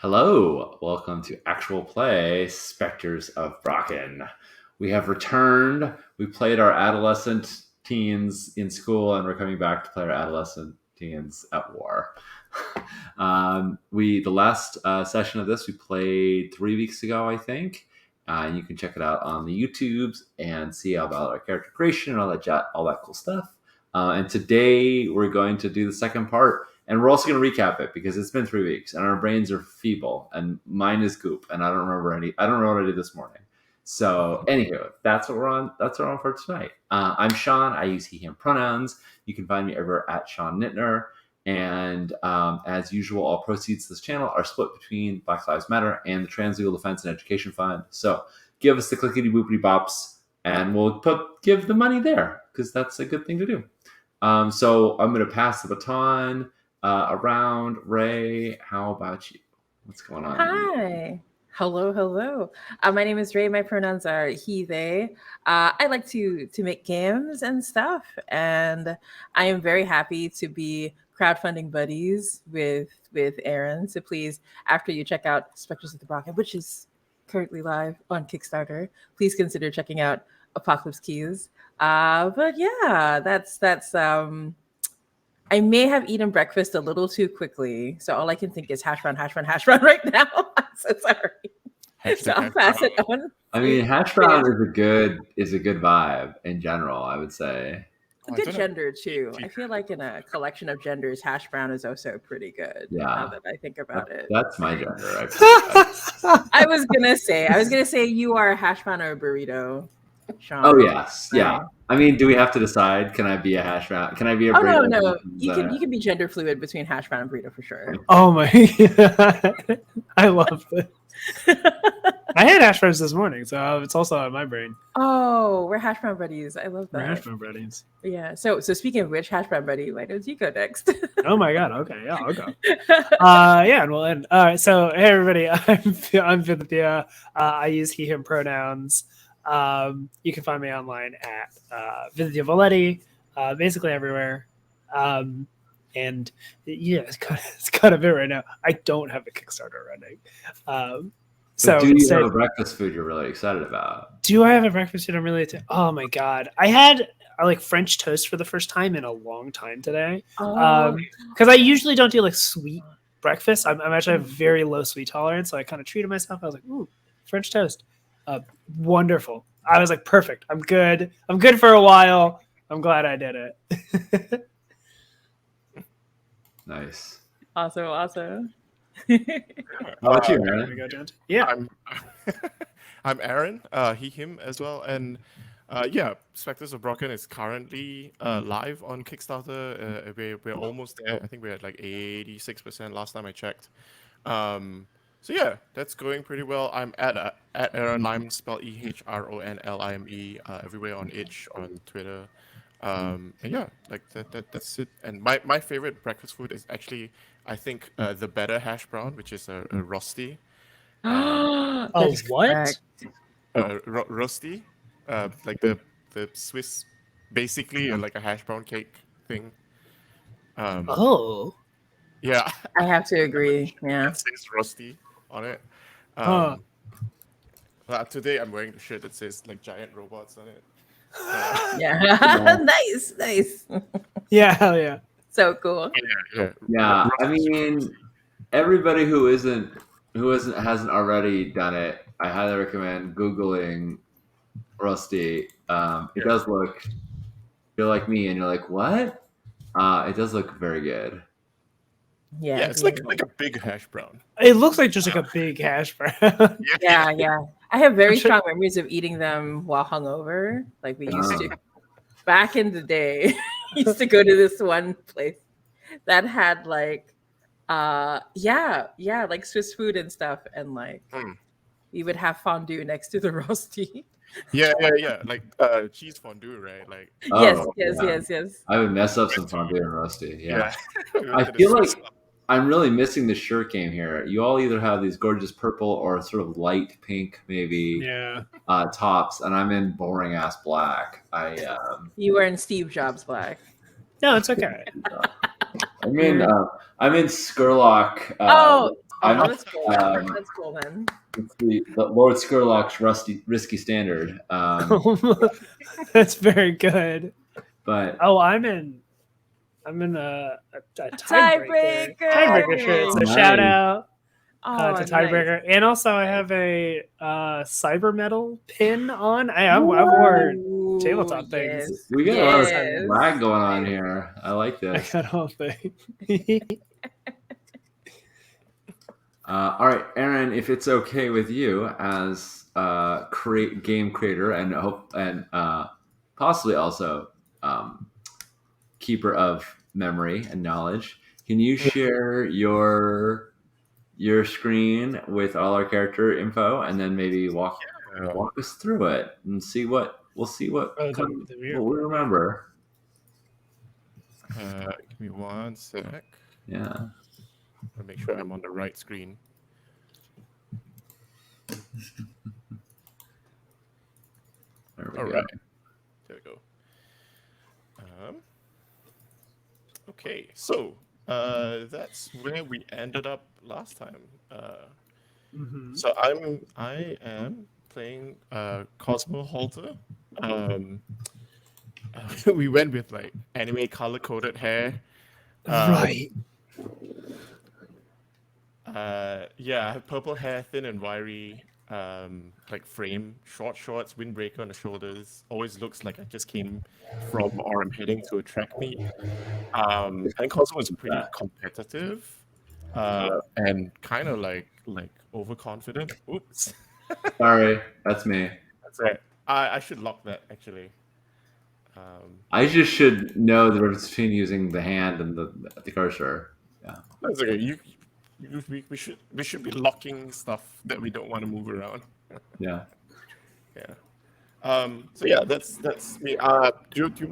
Hello, welcome to Actual Play Spectres of Brocken. We have returned. We played our adolescent teens in school, and we're coming back to play our adolescent teens at war. The last session of this we played 3 weeks ago, I think. You can check it out on the YouTubes and see all about our character creation and all that cool stuff. And today we're going to do the second part. And we're also going to recap it because it's been 3 weeks and our brains are feeble and mine is goop and I don't remember what I did this morning. So anywho, that's what we're on. That's what we're on for tonight. I'm Sean. I use he, him pronouns. You can find me over at Sean Nittner. And as usual, all proceeds to this channel are split between Black Lives Matter and the Trans Legal Defense and Education Fund. So give us the clickety boopity bops and we'll give the money there because that's a good thing to do. So I'm going to pass the baton around. Ray, how about you? What's going on? Hi. Hello. My name is Ray. My pronouns are he, they. I like to make games and stuff, and I am very happy to be crowdfunding buddies with Aaron. So please, after you check out Spectres of the Brocken, which is currently live on Kickstarter, please consider checking out Apocalypse Keys. But yeah, that's I may have eaten breakfast a little too quickly, so all I can think is hash brown right now. I'm so sorry. So I'll pass it on. I mean, hash brown is a good vibe in general, I would say. A good gender too. I feel like in a collection of genders, hash brown is also pretty good. Yeah. Now that I think about it. That's my gender. I was gonna say you are a hash brown or a burrito, Sean. Oh yes, yeah. I mean, do we have to decide? Can I be a hash brown? Can I be a burrito? No. You can be gender fluid between hash brown and burrito for sure. Oh my God. I love this. I had hash browns this morning, so it's also on my brain. Oh, we're hash brown buddies. I love that. We're hash brown buddies. Yeah. So speaking of which, hash brown buddy, why don't you go next? Oh my God. Okay. Yeah, I'll go. Yeah, and we'll end. All right. So hey everybody, I'm Vidya. I use he, him pronouns. You can find me online at Vidya Valetti, basically everywhere. And yeah, it's kind of it right now. I don't have a Kickstarter running. So do you have a breakfast food you're really excited about? Do I have a breakfast food I'm really excited? Oh my God. I had like French toast for the first time in a long time today. Because I usually don't do like sweet breakfast. I'm actually have very low sweet tolerance, so I kind of treated myself. I was like, ooh, French toast. Wonderful. I was like, perfect. I'm good for a while. I'm glad I did it. Nice. Awesome. How about you, Aaron? Yeah. I'm Aaron, he, him as well. And yeah, Spectres of Brocken is currently live on Kickstarter. We're almost there. I think we're at like 86% last time I checked. So yeah, that's going pretty well. I'm at Aaron Lime, spelled EHRONLIME, everywhere on itch, on Twitter. And yeah, like that's it. And my favorite breakfast food is actually, I think, the better hash brown, which is a rosti. What? Rosti, like the Swiss, basically like a hash brown cake thing. Yeah. I have to agree. Yeah. It says rosti on it. Today I'm wearing the shirt that says like giant robots on it. Yeah. Nice. Yeah, hell yeah. So cool. Yeah. I mean, everybody who hasn't already done it, I highly recommend Googling Rusty. It does look, you're like me and you're like, what? It does look very good. Yeah, it's like a big hash brown. It looks like just like a big hash brown. Yeah. I have very strong memories of eating them while hungover. Like we used to back in the day. Used to go to this one place that had like like Swiss food and stuff, and like we would have fondue next to the rosti. Yeah. Like cheese fondue, right? Like yes. I would mess up some fondue and rosti. Yeah. I feel like I'm really missing the shirt game here. You all either have these gorgeous purple or sort of light pink, maybe, tops, and I'm in boring ass black. You were in Steve Jobs black. No, it's okay. I'm in Skurlock. I'm That's cool. That's cool then. it's the Lord Skurlock's risky standard. That's very good. But Oh, I'm in a tiebreaker Tiebreaker. shirt. So Oh, shout nice. out Oh, to nice. tiebreaker, and also I have a cyber metal pin on. I've worn Ooh, tabletop things. yes. we got a lot of Yes. swag going on here. I like I this. got a whole thing. All right, Aaron, if it's okay with you as game creator and possibly also keeper of memory and knowledge, can you share your screen with all our character info and then maybe walk us through it and see what we remember. Give me one sec. Yeah. I'll make sure I'm on the right screen. There we All go. right. There we go. Okay, so that's where we ended up last time. So I am playing Cosmo Halter. We went with like anime color coded hair. Right. Yeah, I have purple hair, thin and wiry, like frame, short shorts, windbreaker on the shoulders. Always looks like I just came from or I'm heading to a track meet. I think Cosmo is pretty competitive, and kind of like overconfident. Oops. Sorry, that's me. That's right. I should lock that actually. I just should know the difference between using the hand and the cursor. Yeah. That's okay. We should be locking stuff that we don't want to move around. Yeah. Yeah. So yeah, that's me. Do you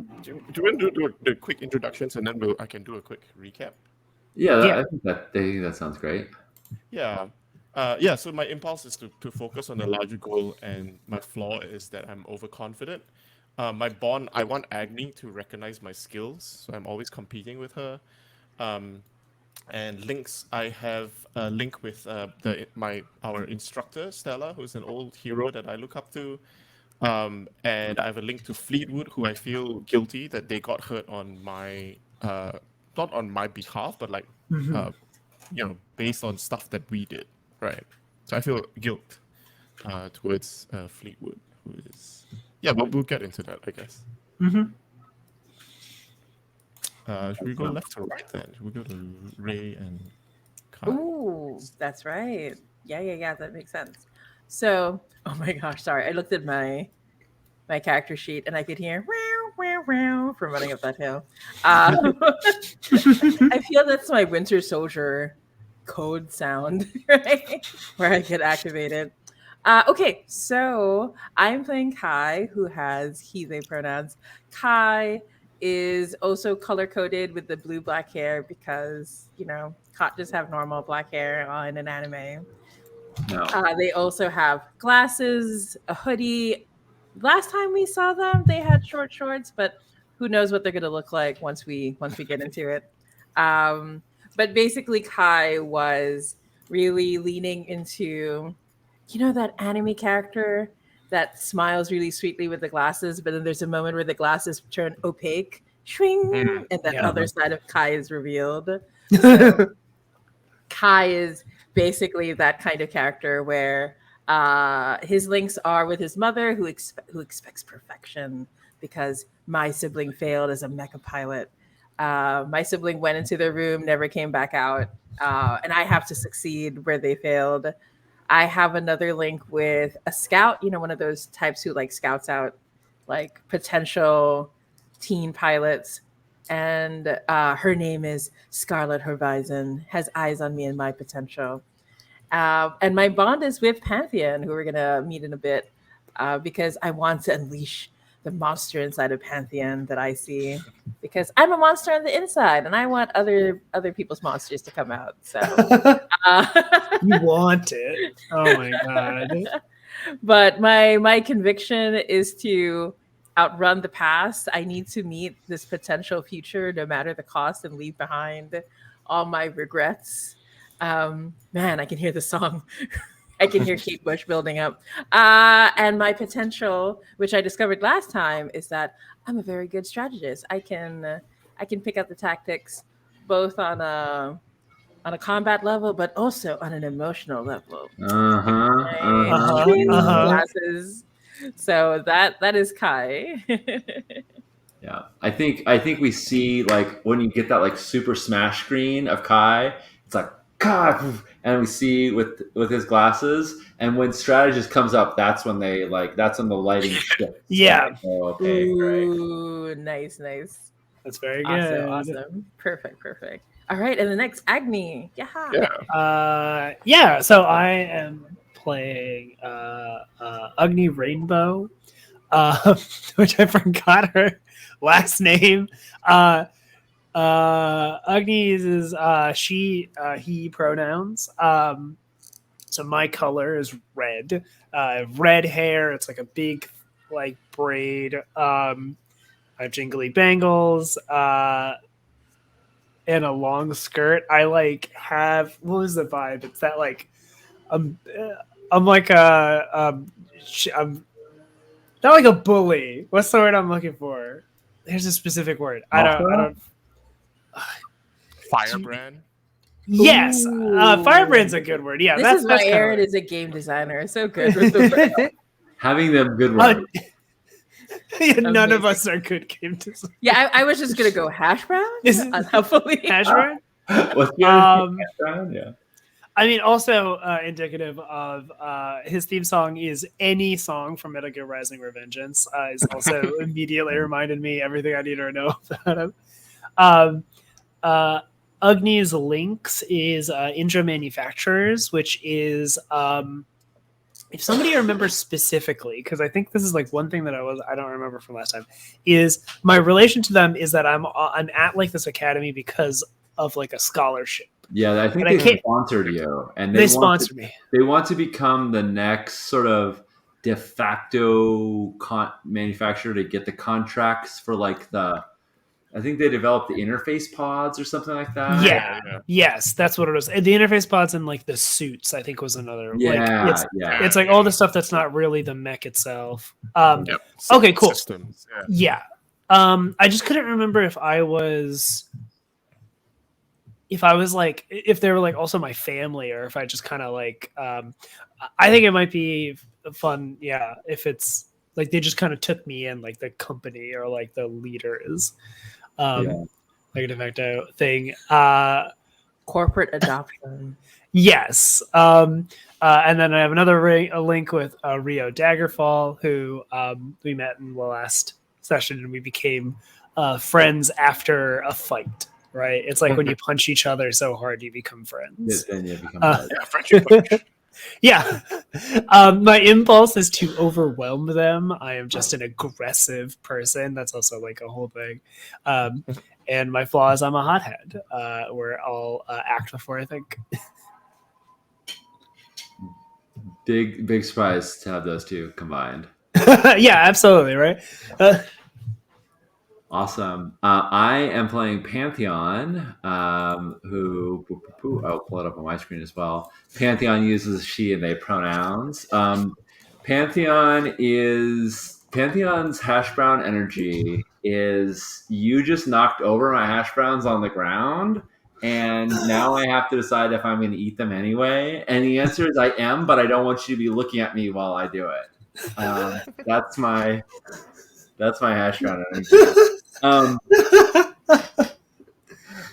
want to do the quick introductions and then I can do a quick recap? Yeah, I think that sounds great. Yeah. Yeah, so my impulse is to focus on the larger goal, and my flaw is that I'm overconfident. My bond, I want Agni to recognize my skills, so I'm always competing with her. And links, I have a link with our instructor Stella, who's an old hero that I look up to. And I have a link to Fleetwood, who I feel guilty that they got hurt on my not on my behalf, but like based on stuff that we did, right? So I feel guilt towards Fleetwood, who is but we'll get into that, I guess. Should we go left or right then? Should we go to Ray and Kai? Ooh, that's right. Yeah. That makes sense. So, oh my gosh, sorry. I looked at my character sheet and I could hear wow from running up that hill. I feel that's my Winter Soldier code sound, right? Where I get activated. Okay, so I'm playing Kai, who has he, they pronouns. Kai is also color coded with the blue black hair because, can't just have normal black hair in an anime. No. They also have glasses, a hoodie. Last time we saw them, they had short shorts, but who knows what they're going to look like once we get into it. But basically, Kai was really leaning into, that anime character that smiles really sweetly with the glasses, but then there's a moment where the glasses turn opaque, shwing, and that other side of Kai is revealed. So Kai is basically that kind of character where his links are with his mother, who expects perfection because my sibling failed as a mecha pilot. My sibling went into their room, never came back out, and I have to succeed where they failed. I have another link with a scout, one of those types who like scouts out like potential teen pilots. And her name is Scarlet Horizon, has eyes on me and my potential. And my bond is with Pantheon, who we're going to meet in a bit, because I want to unleash the monster inside of Pantheon that I see, because I'm a monster on the inside and I want other people's monsters to come out. So you want it. Oh my God. But my conviction is to outrun the past. I need to meet this potential future no matter the cost and leave behind all my regrets. Man, I can hear the song. I can hear Kate Bush building up. And my potential, which I discovered last time, is that I'm a very good strategist. I can pick out the tactics both on a combat level, but also on an emotional level. Right? Yeah. Glasses. So that is Kai. Yeah, I think we see like when you get that like super smash screen of Kai, it's like Kai, and we see with his glasses, and when strategist comes up, that's when that's when the lighting shifts. Yeah. Like, oh, okay, right. Ooh, nice, nice. That's very Awesome, good. awesome. Perfect, perfect. All right, and the next Agni. Yeah. Yeah. So I am playing Agni Rainbow, which I forgot her last name. Agni is she, he pronouns. So my color is red. Red hair. It's like a big like braid. I have jingly bangles. And a long skirt. I like have what was the vibe? It's that like I'm I'm like I'm not like a bully. What's the word I'm looking for? There's a specific word. I don't. Firebrand. Yes, Ooh. firebrand's a good word. Yeah, This is why that's Aaron is a game designer. So good with the Having them good work. None of us are good game designers. Yeah, I was just gonna go hash browns. Unhelpfully. Hash brown? What's the other thing? Yeah. I mean, also indicative of his theme song is any song from Metal Gear Rising: Revengeance. Is also immediately reminded me everything I need to know about him. Agni's Links is Indra Manufacturers, which is if somebody remembers specifically, because I think this is like one thing that I don't remember from last time, is my relation to them is that I'm at like this academy because of like a scholarship. Yeah, I think they sponsored you, and they sponsored me. They want to become the next sort of de facto manufacturer to get the contracts for like the. I think they developed the interface pods or something like that. Yeah. Yes, that's what it was. And the interface pods and like the suits, I think, was another. Yeah, it's like all the stuff that's not really the mech itself. Okay, cool. Systems. Yeah. I just couldn't remember if I was like if they were like also my family or if I just kind of like I think it might be fun, yeah, if it's like they just kind of took me in like the company or like the leaders. Like a de facto thing. Corporate adoption. Yes. And then I have another link with Rio Daggerfall, who we met in the last session and we became friends after a fight. Right? It's like when you punch each other so hard, you become friends. Then you become friendship punch. Yeah. My impulse is to overwhelm them. I am just an aggressive person. That's also like a whole thing. And my flaw is I'm a hothead, where I'll act before I think. Big surprise to have those two combined. Yeah, absolutely, right? Awesome. I am playing Pantheon, who I'll pull it up on my screen as well. Pantheon uses she and they pronouns. Pantheon's hash brown energy is you just knocked over my hash browns on the ground, and now I have to decide if I'm going to eat them anyway. And the answer is I am, but I don't want you to be looking at me while I do it. That's my hash brown energy.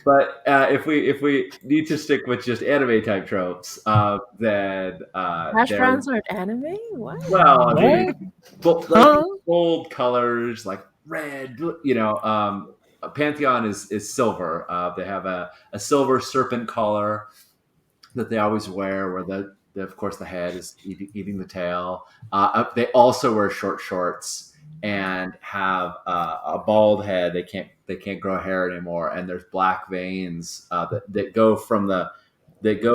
But if we need to stick with just anime type tropes, then hash browns aren't anime. What? Well, I mean, bold colors like red. Pantheon is silver. They have a silver serpent collar that they always wear, where of course the head is eating the tail. They also wear short shorts and have a bald head. They can't grow hair anymore, and there's black veins that go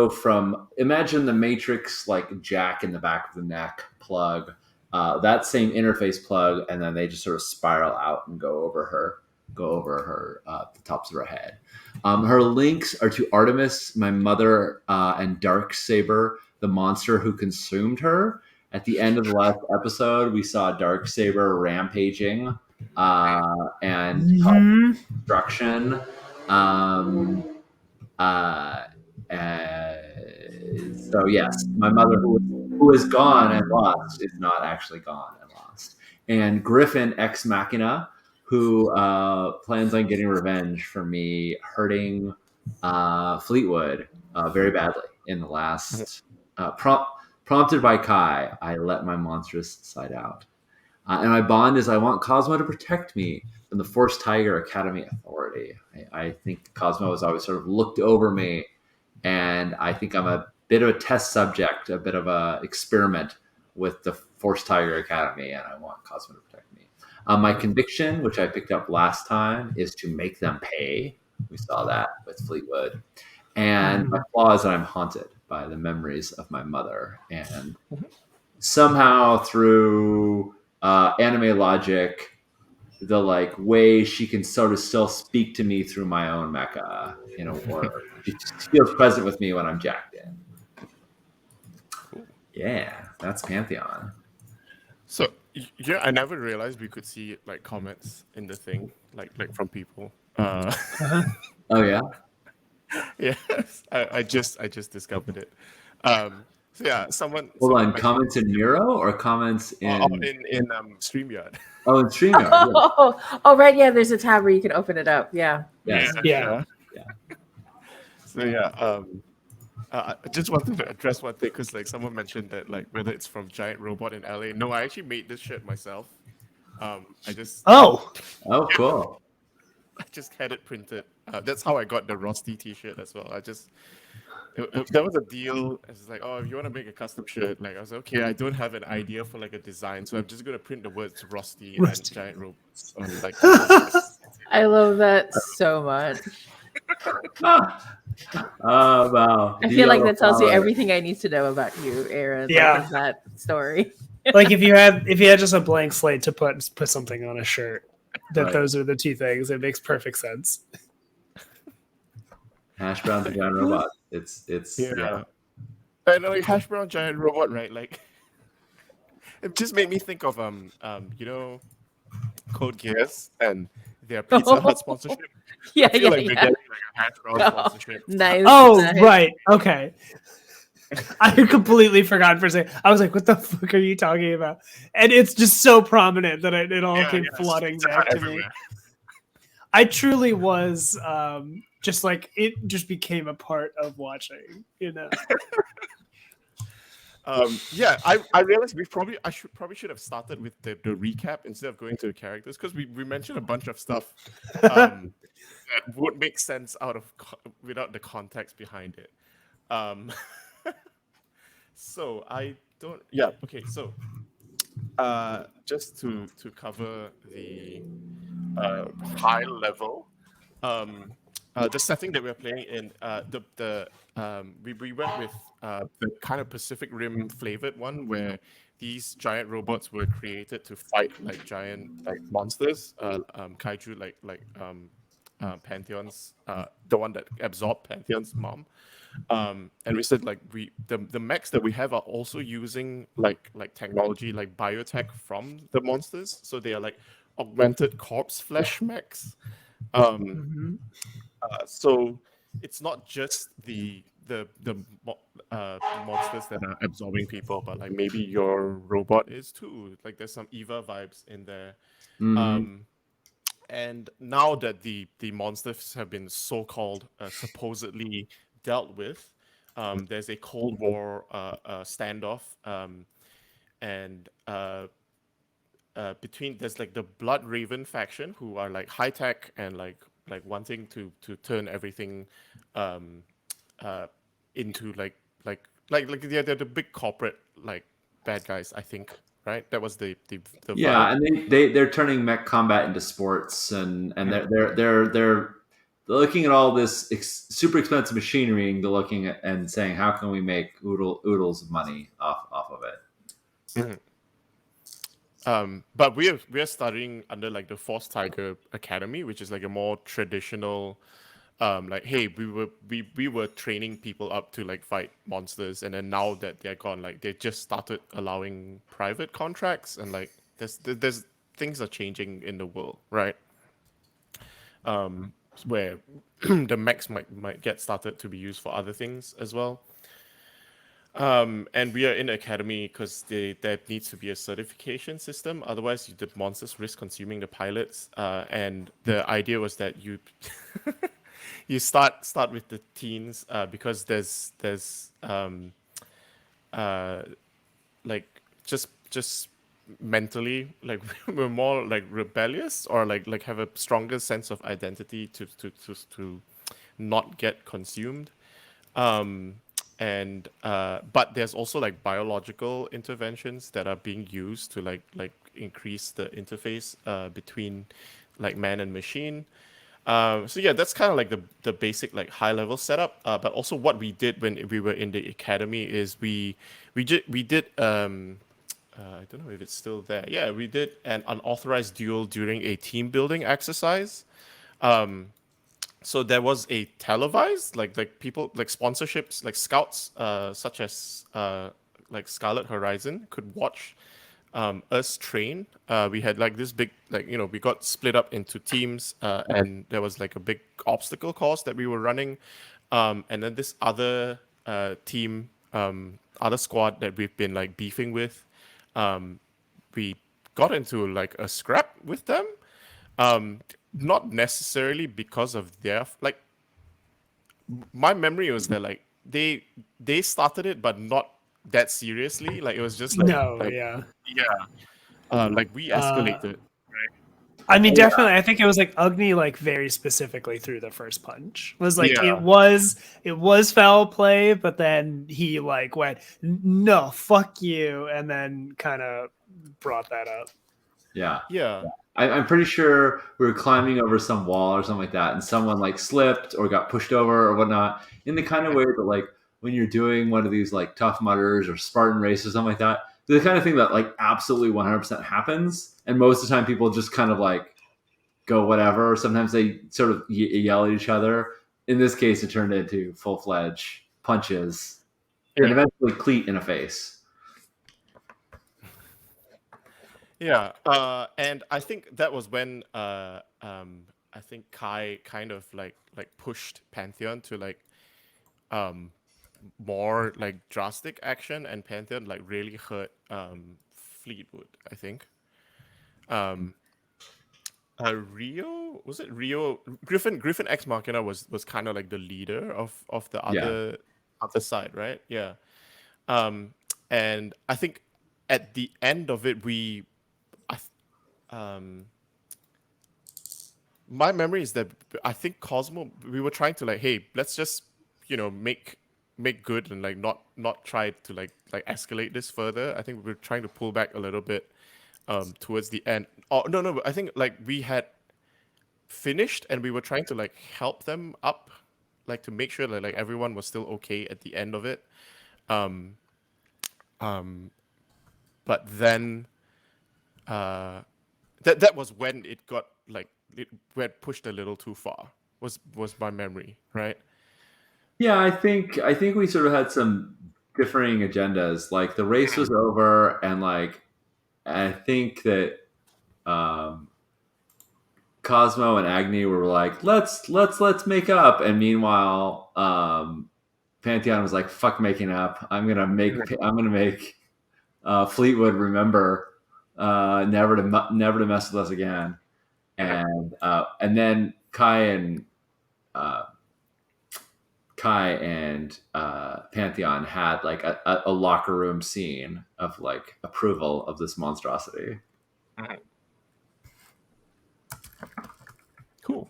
from imagine the Matrix like jack in the back of the neck plug, that same interface plug, and then they just sort of spiral out and go over her. go over her the tops of her head. Her links are to Artemis, my mother, and Darksaber, the monster who consumed her. At the end of the last episode, we saw Darksaber rampaging and destruction. Um, uh, so yes, my mother, who is gone and lost, is not actually gone and lost. And Griffin Ex Machina, who plans on getting revenge for me hurting Fleetwood very badly in the last prompted by Kai. I let my monstrous side out. And my bond is I want Cosmo to protect me from the Force Tiger Academy Authority. I think Cosmo has always sort of looked over me, and I think I'm a bit of a test subject, a bit of a experiment with the Force Tiger Academy, and I want Cosmo to protect me. My conviction, which I picked up last time, is to make them pay. We saw that with Fleetwood. And my flaw is that I'm haunted by the memories of my mother. And somehow through anime logic, the like way she can sort of still speak to me through my own mecha, or she feels present with me when I'm jacked in. Cool. Yeah, that's Pantheon. So yeah, I never realized we could see like comments in the thing, like from people. Oh yeah. Yes, I just discovered it. So yeah, someone Hold on, mentioned comments in Miro or comments in in StreamYard. in StreamYard? Yeah. Oh, right. Yeah, there's a tab where you can open it up. Yeah. Yes. Yeah. So yeah, I just wanted to address one thing because like someone mentioned that like whether it's from Giant Robot in LA. No, I actually made this shirt myself. I just Oh, cool. I just had it printed. That's how I got the Rusty T-shirt as well. That was a deal. It's like, oh, if you want to make a custom shirt, like I was like, okay, I don't have an idea for like a design, so I'm just gonna print the words Rusty and Giant Robots on like. I love that so much. Oh wow! I feel like that tells you everything I need to know about you, Aaron. Yeah. Like, that story. Like if you had just a blank slate to put something on a shirt, that Right. those are the two things. It makes perfect sense. Hash browns and giant robots. It's Yeah. And like Hash Brown Giant Robot, right? Like it just made me think of Code Geass and their Pizza Hut sponsorship. Yeah, I feel like we're getting like a Hash Brown sponsorship. Nice. Oh, nice. right. Okay. I completely forgot for a second. I was like, what the fuck are you talking about? And it's just so prominent that it all came flooding back to me. I truly was just like, it just became a part of watching, Yeah, I realized I should have started with the recap instead of going to the characters because we mentioned a bunch of stuff that would make sense without the context behind it. So I don't. Yeah. Okay. So just to cover the high level, the setting that we're playing in, we went with the kind of Pacific Rim flavored one where these giant robots were created to fight like giant like monsters, kaiju like Pantheon's, the one that absorbed Pantheon's mom. And we said like the mechs that we have are also using like technology like biotech from the monsters, so they are like augmented corpse flesh mechs. So it's not just the monsters that are absorbing people, but like maybe your robot is too. Like there's some Eva vibes in there. And now that the monsters have been so-called supposedly dealt with, there's a Cold War standoff, and between there's like the Blood Raven faction who are like high tech and like wanting to turn everything into like they're the big corporate like bad guys, I think. Right, that was the yeah, vibe. and they're turning mech combat into sports, and they're looking at all this super expensive machinery, and they're looking at and saying, how can we make oodles of money off of it? But we are studying under like the Force Tiger Academy, which is like a more traditional, like, hey, we were training people up to like fight monsters, and then now that they're gone, like they just started allowing private contracts, and like there's things are changing in the world, right? Where the mechs might get started to be used for other things as well. And we are in the academy because there needs to be a certification system. Otherwise, the monsters risk consuming the pilots. And the idea was that you you start with the teens because there's like just mentally like we're more like rebellious or like have a stronger sense of identity to not get consumed. um and but there's also like biological interventions that are being used to like increase the interface between like man and machine. So yeah, that's kind of like the basic like high level setup. But also what we did when we were in the academy is we did I don't know if it's still there. Yeah, we did an unauthorized duel during a team building exercise. So there was a televised like people like sponsorships like scouts such as like Scarlet Horizon could watch us train. We had like this big like we got split up into teams, and there was like a big obstacle course that we were running, and then this other team, other squad that we've been like beefing with, we got into like a scrap with them. Not necessarily because of their like my memory was that like they started it but not that seriously. Like it was just No, like yeah. yeah, like we Uh, escalated. I mean, definitely. I think it was like Ugni, like very specifically through the first punch was like Yeah. it was foul play, but then he like went no, fuck you, and then kind of brought that up. Yeah. Yeah. I'm pretty sure we were climbing over some wall or something like that, and someone like slipped or got pushed over or whatnot in the kind of way that like when you're doing one of these like Tough Mudders or Spartan races or something like that, the kind of thing that like absolutely 100% happens, and most of the time people just kind of like go whatever. Sometimes they sort of yell at each other. In this case, it turned into full-fledged punches and Yeah. eventually cleat in a face. Yeah. And I think that was when I think Kai kind of like pushed Pantheon to like um more like drastic action, and Pantheon like really hurt Fleetwood, I think. Um Rio, was it Rio? Griffin Ex Machina was kind of like the leader of the Yeah. other side, right? Yeah. Um and I think at the end of it I th- um my memory is that I think Cosmo, we were trying to like, hey, let's just make good and like not try to like escalate this further. I think we were trying to pull back a little bit towards the end. Oh no, I think like we had finished and we were trying to like help them up, like to make sure that like everyone was still okay at the end of it. Um um but then uh that was when it got like it went pushed a little too far. Was my memory, right? Yeah, I think we sort of had some differing agendas. Like the race was over, and like I think that um, Cosmo and Agni were like, let's make up, and meanwhile, Pantheon was like, fuck making up. I'm gonna make Fleetwood remember never to mess with us again, and then uh, Kai and Pantheon had like a locker room scene of like approval of this monstrosity. Cool.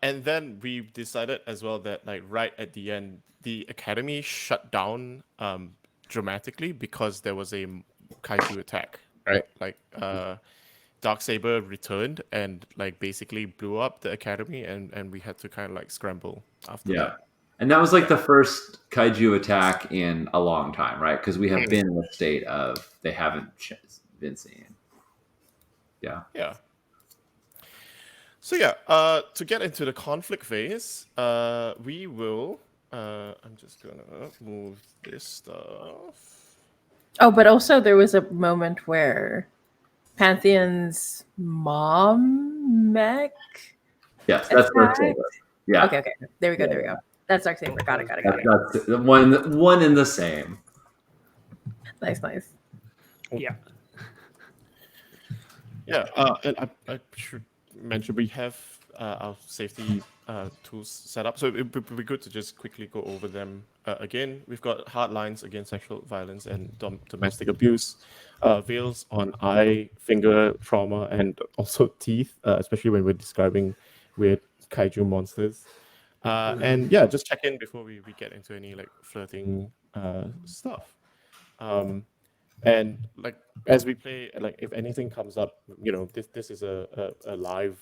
And then we decided as well that like right at the end, the academy shut down dramatically because there was a kaiju attack, right? Like Darksaber returned and like basically blew up the academy, and we had to kind of like scramble after Yeah. that. And that was like the first kaiju attack in a long time, right? Because we have been in a state of they haven't been seen. Yeah. Yeah. So to get into the conflict phase, we will. I'm just gonna move this stuff. Oh, but also there was a moment where Pantheon's mom mech Yes, that's attacked. Darksaber. Yeah. Okay, there we go, Yeah, there we go. That's Darksaber. Got it. That's the one in the same. Nice. Yeah. Yeah, and I should mention we have our safety tools set up, so it would be good to just quickly go over them again. We've got hard lines against sexual violence and domestic abuse, veils on eye, finger trauma, and also teeth, especially when we're describing weird kaiju monsters. And yeah, just check in before we get into any like flirting stuff. And like as we play, like if anything comes up, this is a live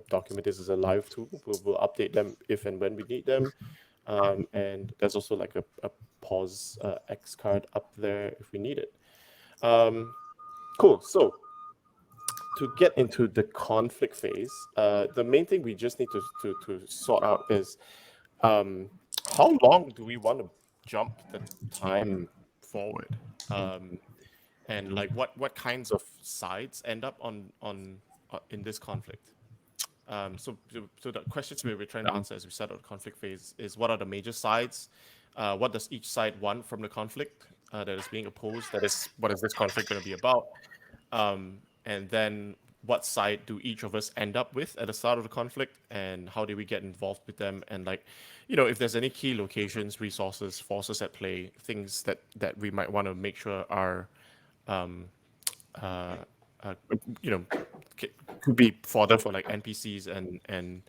document. This is a live tool. We'll update them if and when we need them. And there's also like a pause X card up there if we need it. Cool. So to get into the conflict phase, the main thing we just need to sort out is how long do we want to jump the time forward? And like what kinds of sides end up on in this conflict. So the questions we're trying to answer as we start out the conflict phase is what are the major sides? What does each side want from the conflict that is being opposed? That is, what is this conflict going to be about? And then what side do each of us end up with at the start of the conflict, and how do we get involved with them? And like, if there's any key locations, resources, forces at play, things that we might want to make sure are uh, uh, could be fodder for like NPCs and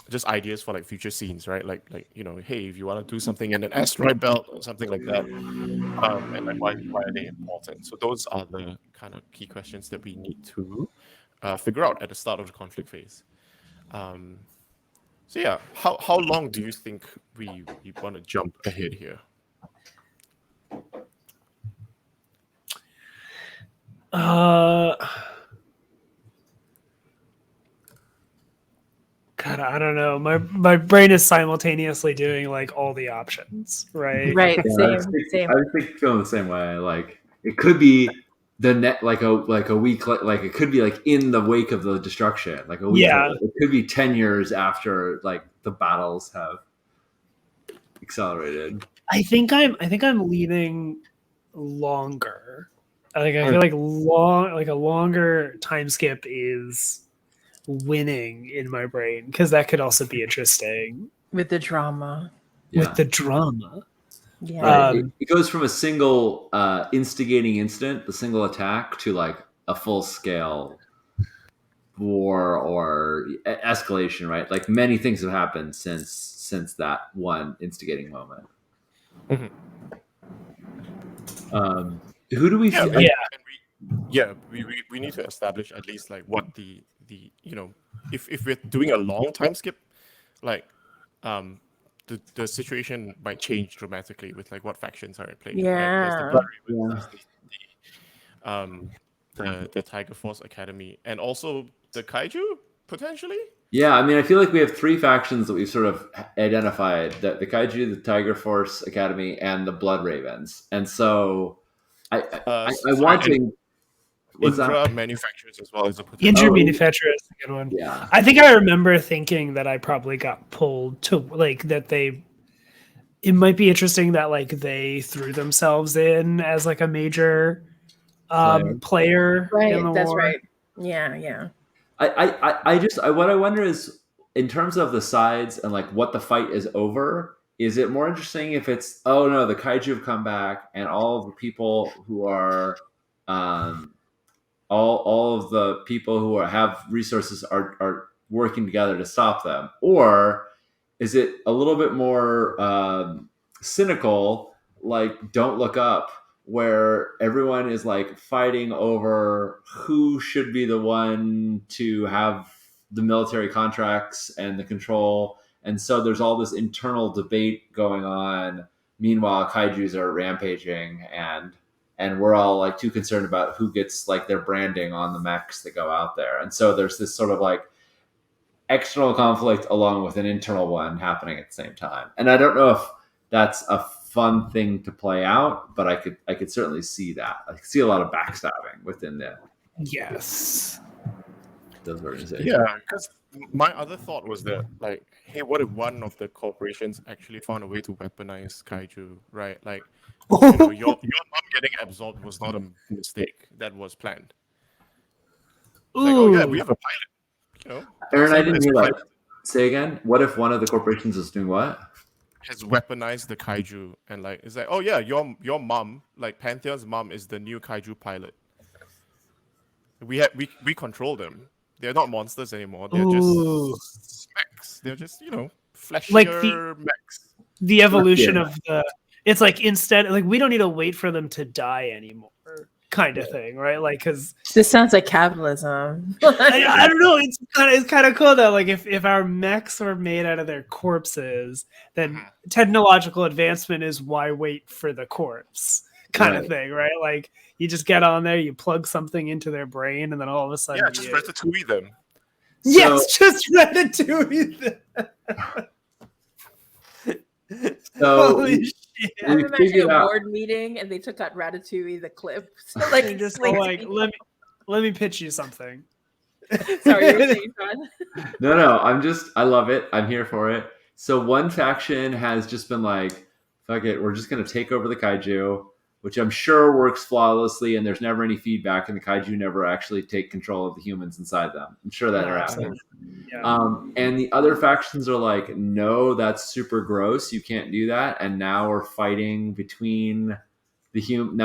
just ideas for like future scenes, right? Like hey, if you want to do something in an asteroid belt or something like that, and like why are they important? So those are the kind of key questions that we need to figure out at the start of the conflict phase. So yeah, how long do you think we want to jump ahead here? God, I don't know. My brain is simultaneously doing like all the options, right? Right. Yeah, Same. I think feeling the same way. Like it could be the net, like a week, like it could be like in the wake of the destruction, like a week. Yeah. Later. It could be 10 years after like the battles have accelerated. I think I'm leaning longer. Like I feel like a longer time skip is winning in my brain, because that could also be interesting With the drama. with the drama. Yeah. Right. It goes from a single instigating incident, the single attack, to like a full scale war or escalation. Right. Like many things have happened since that one instigating moment. Mhm. Who do we? We need to establish at least like what the if we're doing a long time skip, like the situation might change dramatically with like what factions are at play. Yeah. There's the Blood Ravens, there's the Tiger Force Academy, and also the Kaiju potentially. Yeah, I mean, I feel like we have three factions that we've sort of identified: the Kaiju, the Tiger Force Academy, and the Blood Ravens. And so, I want to. What's Indra that? manufacturers as well as a potential. Indra manufacturer is a good one. Yeah, I think I remember thinking that I probably got pulled to like that it might be interesting that like they threw themselves in as like a major player in the That's war. right. Yeah. What I wonder is, in terms of the sides and like what the fight is over, is it more interesting if it's, oh no, the Kaiju have come back and all of the people who are all of the people who have resources are working together to stop them, or is it a little bit more cynical, like Don't Look Up, where everyone is like fighting over who should be the one to have the military contracts and the control, and so there's all this internal debate going on. Meanwhile, kaijus are rampaging, and and we're all like too concerned about who gets like their branding on the mechs that go out there. And so there's this sort of like external conflict along with an internal one happening at the same time. And I don't know if that's a fun thing to play out, but I could certainly see that. I see a lot of backstabbing within Yes. those organizations. Yeah, because my other thought was that, like, hey, what if one of the corporations actually found a way to weaponize kaiju, right? Like, your mom getting absorbed was not a mistake; that was planned. Like, oh yeah, we have a pilot. Aaron, I Someone didn't is hear that. pilot- Say again. What if one of the corporations is doing what? has weaponized the kaiju, and like, it's like, oh yeah, your mom, like Pantheon's mom, is the new kaiju pilot. We control them. They're not monsters anymore. They're just mechs. They're just fleshier Like mechs. the evolution Yeah. of it's like instead, like we don't need to wait for them to die anymore, kind of thing, right? Like, because This sounds like capitalism. I don't know, it's kind of cool though. Like if our mechs are made out of their corpses, then technological advancement is why wait for the corpse, kind of Right. thing, right? Like you just get on there, you plug something into their brain, and then all of a sudden, Yeah, just ratatouille them. yes, just Ratatouille. So Holy shit! I'm we imagining figured a out. board meeting and they took out Ratatouille, the clip. So, like, And just explain to like me. let me pitch you something. Sorry, you were saying, John? No, I love it. I'm here for it. So one faction has just been like, fuck it, we're just gonna take over the kaiju, which I'm sure works flawlessly, and there's never any feedback, and the kaiju never actually take control of the humans inside them. I'm sure that never happens. Yeah. And the other factions are like, no, that's super gross. You can't do that. And now we're fighting between the humans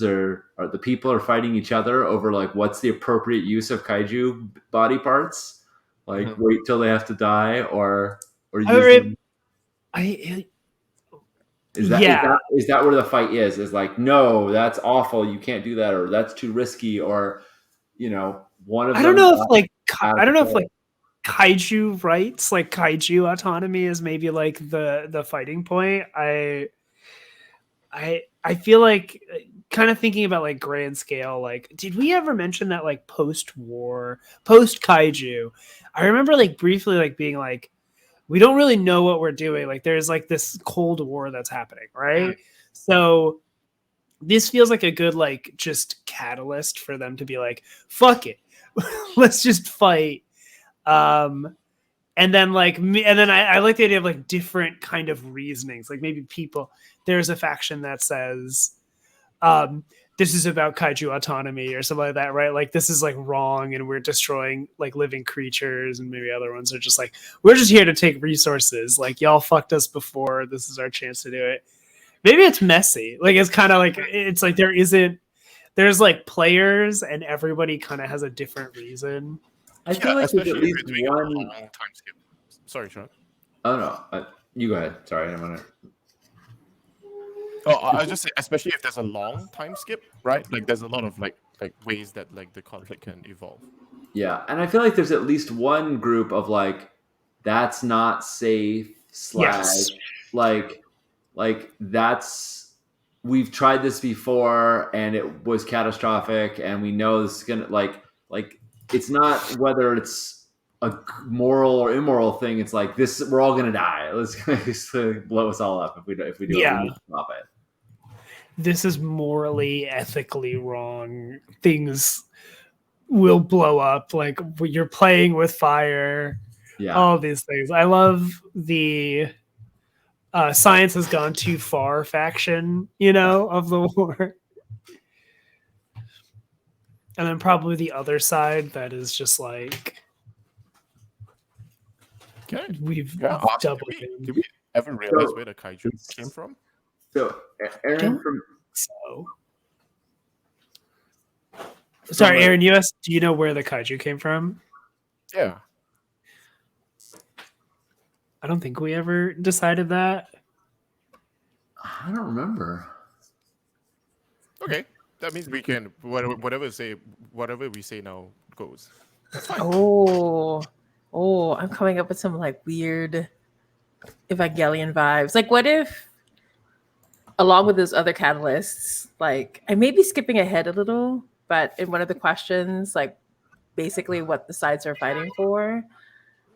or the people are fighting each other over like what's the appropriate use of kaiju body parts. Like wait till they have to die or use them. Is that where the fight is? Is like, no, that's awful. You can't do that, or that's too risky, or one of them. I don't know if like kaiju rights, like kaiju autonomy, is maybe like the fighting point. I feel like kind of thinking about like grand scale. Like, did we ever mention that like post kaiju? I remember like briefly like being like, we don't really know what we're doing. Like, there's like this Cold War that's happening, right? So this feels like a good like just catalyst for them to be like, fuck it, let's just fight. And then I like the idea of like different kind of reasonings. Like maybe there's a faction that says this is about kaiju autonomy or something like that, right? Like this is like wrong and we're destroying like living creatures, and maybe other ones are just like, we're just here to take resources. Like y'all fucked us before. This is our chance to do it. Maybe it's messy. Like it's kind of like, it's like there's like players and everybody kind of has a different reason. I feel like there's at least one long time skip. Sorry, Sean. Oh no, you go ahead. Sorry, I didn't want to. Oh, I was just say, especially if there's a long time skip, right? Like there's a lot of like ways that like the conflict can evolve. Yeah, and I feel like there's at least one group of like, that's not safe. / Yes. like that's, we've tried this before and it was catastrophic, and we know this is gonna like it's not whether it's a moral or immoral thing. It's like this, we're all gonna die. Let's just blow us all up if we do it. We need to stop it. This is morally, ethically wrong. Things will blow up. Like you're playing with fire. Yeah. All these things. I love the science has gone too far faction, of the war. And then probably the other side that is just like, Okay. we've doubled in. Did we ever realize where the kaiju came from? So, Aaron, Sorry, Aaron, do you know where the kaiju came from? Yeah. I don't think we ever decided that. I don't remember. Okay. That means we can whatever we say now goes. That's fine. Oh, I'm coming up with some like weird Evangelion vibes. Like, what if along with those other catalysts, like I may be skipping ahead a little, but in one of the questions, like basically what the sides are fighting for,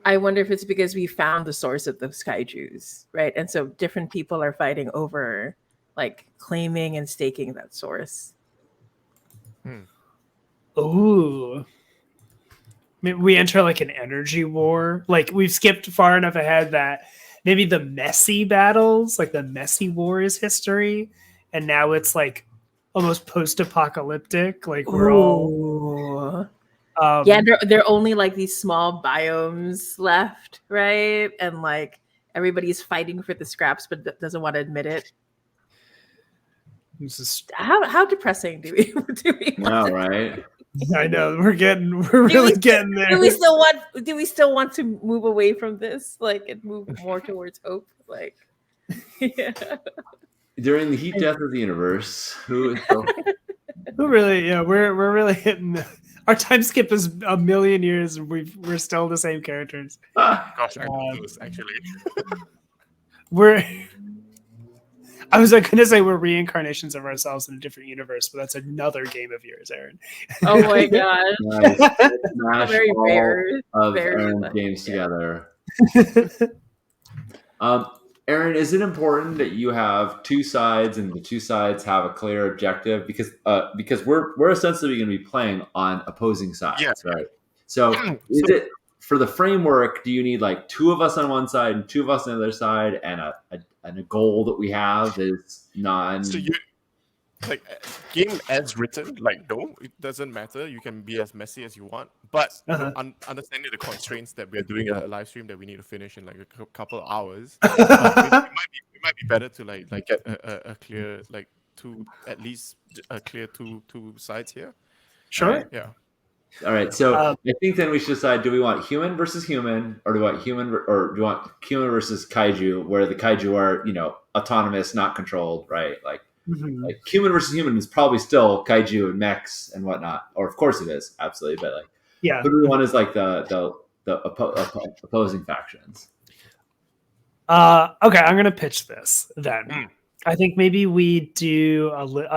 I wonder if it's because we found the source of those kaijus, right? And so different people are fighting over like claiming and staking that source. Ooh. Maybe we enter like an energy war. Like we've skipped far enough ahead that maybe the messy battles, like the messy war is history. And now it's like almost post-apocalyptic. Like we're all yeah, there are only like these small biomes left, right? And like everybody's fighting for the scraps, but doesn't want to admit it. How depressing do we Wow, right? I know we're really getting there. Do we still want to move away from this, like, and move more towards hope? Like, yeah. During the heat death of the universe, who really? Yeah, we're really hitting. Our time skip is a million years, and we're still the same characters. Gosh, I love those actually. I was going to say we're reincarnations of ourselves in a different universe, but that's another game of yours, Aaron. Oh my gosh. Nice. Very rare. Of Aaron's games together. Aaron, is it important that you have two sides and the two sides have a clear objective? Because we're essentially going to be playing on opposing sides, right? So is it for the framework, do you need like two of us on one side and two of us on the other side, and a goal that we have is non? So you like game as written, like no, it doesn't matter. You can be as messy as you want, but understanding the constraints that we're doing a live stream that we need to finish in like a couple of hours, it might be better to like get a clear like at least a clear two sides here. Sure. Yeah. All right, so I think then we should decide: do we want human versus human, or do we want human versus kaiju, where the kaiju are autonomous, not controlled, right? Like human versus human is probably still kaiju and mechs and whatnot, or of course it is, absolutely. But like, who do we want as like the opposing factions? Okay, I'm gonna pitch this then. I think maybe we do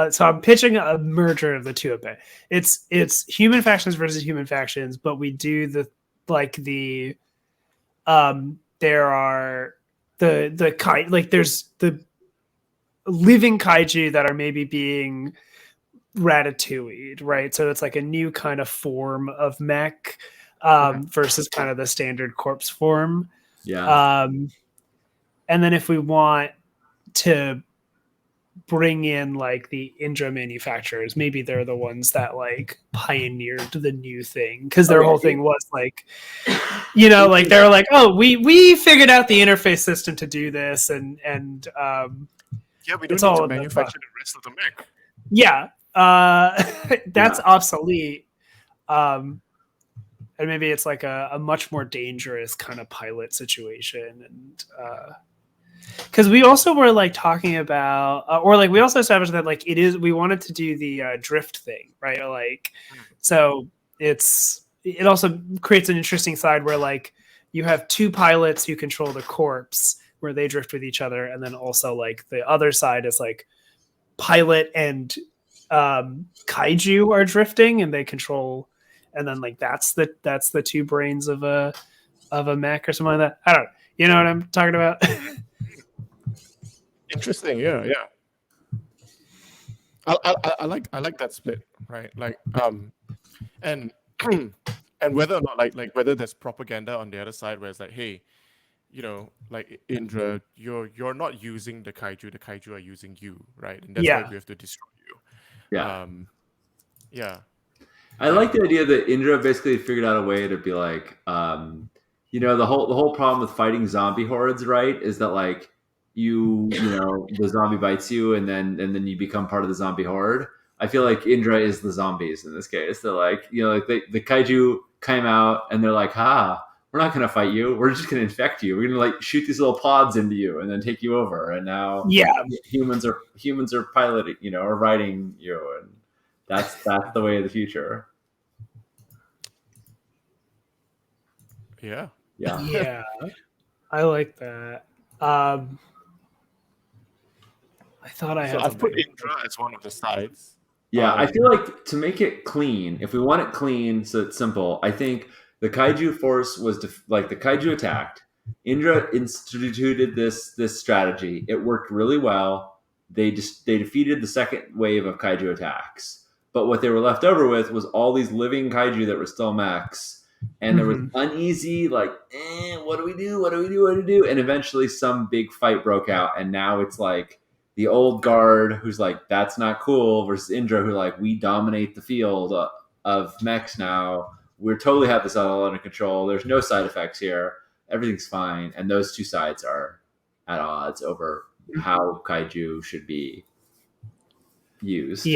so I'm pitching a merger of the two of it. It's human factions versus human factions, but we do there are there's the living kaiju that are maybe being ratatouille'd, right? So it's like a new kind of form of mech versus kind of the standard corpse form. Yeah. And then if we want to bring in like the Indra manufacturers, maybe they're the ones that like pioneered the new thing, because their whole thing was like, like they're like, oh, we figured out the interface system to do this, and we don't need to manufacture the rest of the mech. Yeah, that's obsolete. And maybe it's like a much more dangerous kind of pilot situation, and because we also were like talking about, or like we also established that like we wanted to do the drift thing, right? Like, so it also creates an interesting side where like you have two pilots who control the corpse, where they drift with each other, and then also like the other side is like pilot and kaiju are drifting, and they control, and then like that's the two brains of a mech or something like that. I don't know. You know what I'm talking about? Interesting. Yeah. I like that split, right? Like and whether or not like whether there's propaganda on the other side where it's like, hey, like Indra, you're not using the kaiju are using you, right? And that's why we have to destroy you. Yeah. I like the idea that Indra basically figured out a way to be like, the whole problem with fighting zombie hordes, right, is that like the zombie bites you and then you become part of the zombie horde. I feel like Indra is the zombies in this case. They're like, the kaiju came out and they're like, we're not going to fight you. We're just going to infect you. We're going to like shoot these little pods into you and then take you over. And now humans are piloting, or riding you. And that's the way of the future. Yeah. I like that. I I thought I So had I've put something. Indra as one of the sides. Yeah, I feel like to make it clean, if we want it clean, so it's simple. I think the kaiju force was like the kaiju attacked. Indra instituted this strategy. It worked really well. They defeated the second wave of kaiju attacks. But what they were left over with was all these living kaiju that were still mechs, and there was uneasy like, what do we do? What do we do? What do we do? And eventually, some big fight broke out, and now it's like the old guard who's like, that's not cool, versus Indra who like, we dominate the field of mechs now. We totally have this all under control. There's no side effects here. Everything's fine. And those two sides are at odds over how kaiju should be used,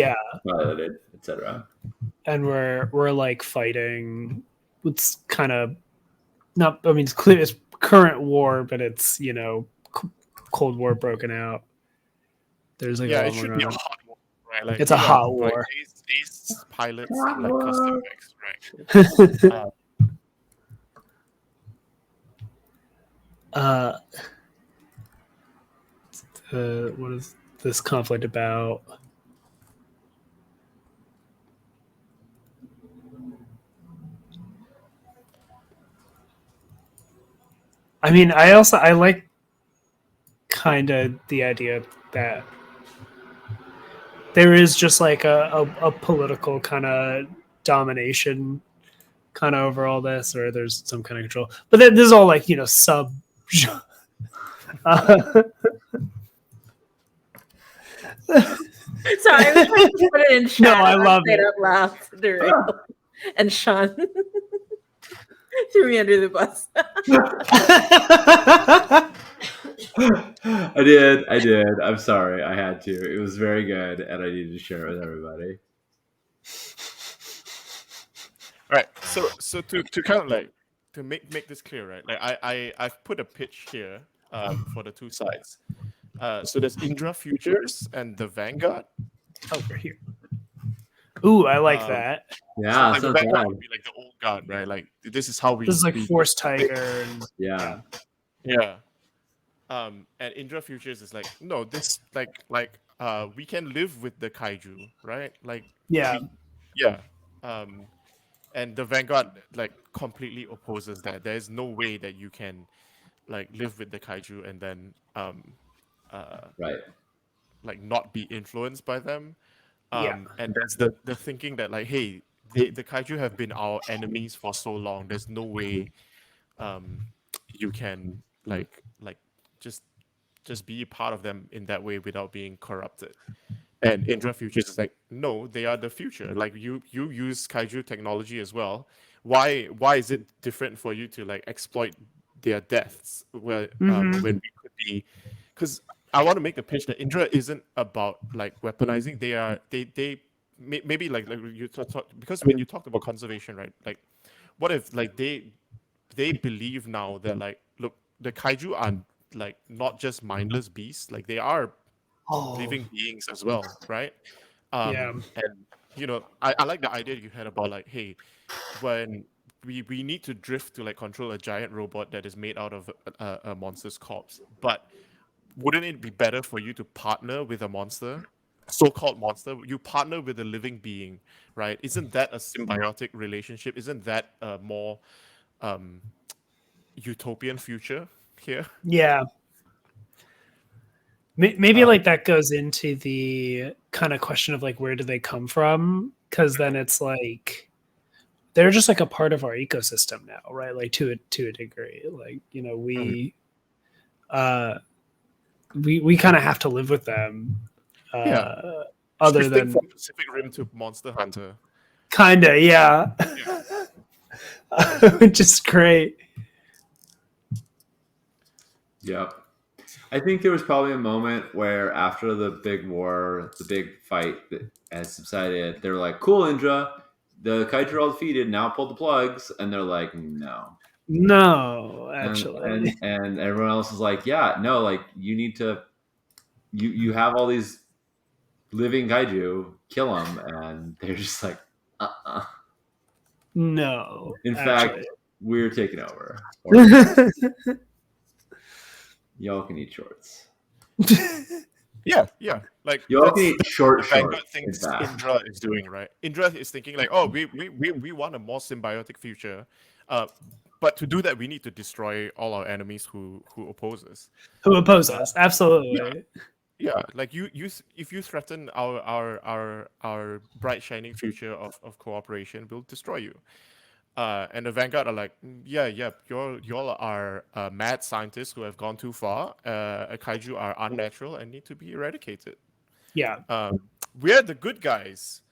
piloted, etc. And we're like fighting. It's kind of not. I mean, it's clear it's current war, but it's Cold War broken out. There's like it should be a hot war, right? Like it's a hot war. Like, these pilots and like custom mechs, right? What is this conflict about? I mean, I like kind of the idea that there is just like a political kind of domination kind of over all this, or there's some kind of control. But then this is all like sub. Sorry, I was trying to put it in chat. No, I love it. Up loud, and Sean threw me under the bus. I did. I'm sorry. I had to. It was very good, and I needed to share it with everybody. All right. So to kind of like to make this clear, right? Like I've put a pitch here for the two sides. So there's Indra Futures and the Vanguard over here. Ooh, I like that. Yeah, so like the Vanguard would be like the old guard, right? Like this is how we. This is like Force Tiger. And, yeah. And Indra Futures is like, no, this we can live with the kaiju, right? Like and the Vanguard like completely opposes that. There is no way that you can like live with the kaiju and then like not be influenced by them. And that's the thinking that like, hey, the kaiju have been our enemies for so long. There's no way you can like just be a part of them in that way without being corrupted. And Indra Futures is like, no, they are the future. Like you use kaiju technology as well. Why is it different for you to like exploit their deaths when we could be? Because I want to make the pitch that Indra isn't about like weaponizing. They maybe like you talk, because when you talked about conservation, right? Like, what if like they believe now that like, look, the kaiju are like not just mindless beasts, like they are living beings as well, right? And I like the idea you had about like, hey, when we need to drift to like control a giant robot that is made out of a monster's corpse, but wouldn't it be better for you to partner with a monster, so-called monster? You partner with a living being, right? Isn't that a symbiotic relationship? Isn't that a more utopian future here? Yeah. Maybe like that goes into the kind of question of like, where do they come from? Because then it's like they're just like a part of our ecosystem now, right? Like to a degree, like we kind of have to live with them. Other than from Pacific Rim to Monster Hunter, kinda, yeah. Which is great. Yep. I think there was probably a moment where after the big war, the big fight that has subsided, they were like, cool, Indra, the kaiju are all defeated, now pull the plugs. And they're like, no. No, actually. And everyone else is like, yeah, no, like you need to, you have all these living kaiju, kill them. And they're just like, No. In fact, we're taking over. Y'all can eat shorts. Yeah. Like You all that's can eat short, the Vanguard short, in thinks fact. Indra is doing, right? Indra is thinking like, oh, we want a more symbiotic future, but to do that we need to destroy all our enemies who oppose us. Who oppose us? Absolutely. Yeah, like if you threaten our bright shining future of cooperation, we'll destroy you. And the Vanguard are like, yeah, y'all are mad scientists who have gone too far. Kaiju are unnatural and need to be eradicated. Yeah. We're the good guys.